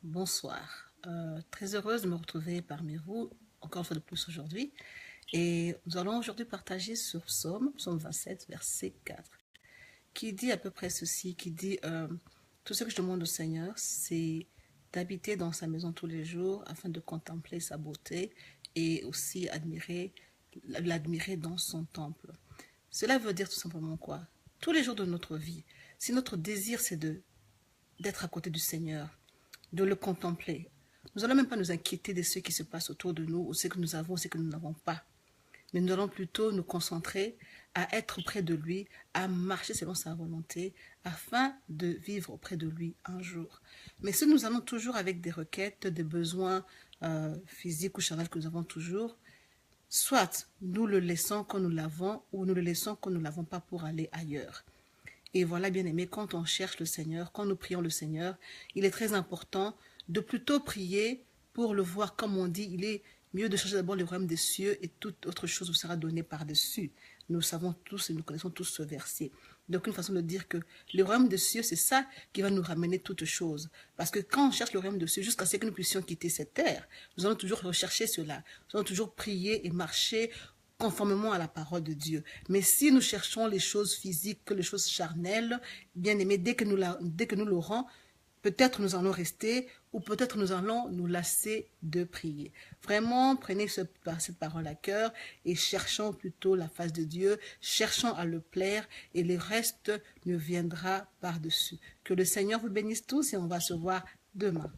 Bonsoir. Très heureuse de me retrouver parmi vous, encore une fois de plus aujourd'hui. Et nous allons aujourd'hui partager sur Psaume 27, verset 4, qui dit à peu près ceci, qui dit tout ce que je demande au Seigneur, c'est d'habiter dans sa maison tous les jours afin de contempler sa beauté et aussi l'admirer dans son temple. Cela veut dire tout simplement quoi? Tous les jours de notre vie, si notre désir c'est d'être à côté du Seigneur, de le contempler. Nous n'allons même pas nous inquiéter de ce qui se passe autour de nous, ou ce que nous avons, ou ce que nous n'avons pas. Mais nous allons plutôt nous concentrer à être auprès de lui, à marcher selon sa volonté, afin de vivre auprès de lui un jour. Mais si nous allons toujours avec des requêtes, des besoins physiques ou charnels que nous avons toujours, soit nous le laissons quand nous l'avons, ou nous le laissons quand nous ne l'avons pas pour aller ailleurs. Et voilà, bien aimé, quand on cherche le Seigneur, quand nous prions le Seigneur, il est très important de plutôt prier pour le voir. Comme on dit, il est mieux de chercher d'abord le royaume des cieux et toute autre chose vous sera donnée par-dessus. Nous savons tous et nous connaissons tous ce verset. Donc, une façon de dire que le royaume des cieux, c'est ça qui va nous ramener toutes choses. Parce que quand on cherche le royaume des cieux, jusqu'à ce que nous puissions quitter cette terre, nous allons toujours rechercher cela. Nous allons toujours prier et marcher conformément à la parole de Dieu. Mais si nous cherchons les choses physiques, les choses charnelles, bien aimé, dès que nous l'aurons, peut-être nous allons rester ou peut-être nous allons nous lasser de prier. Vraiment, prenez cette parole à cœur et cherchons plutôt la face de Dieu, cherchons à le plaire et le reste ne viendra par-dessus. Que le Seigneur vous bénisse tous et on va se voir demain.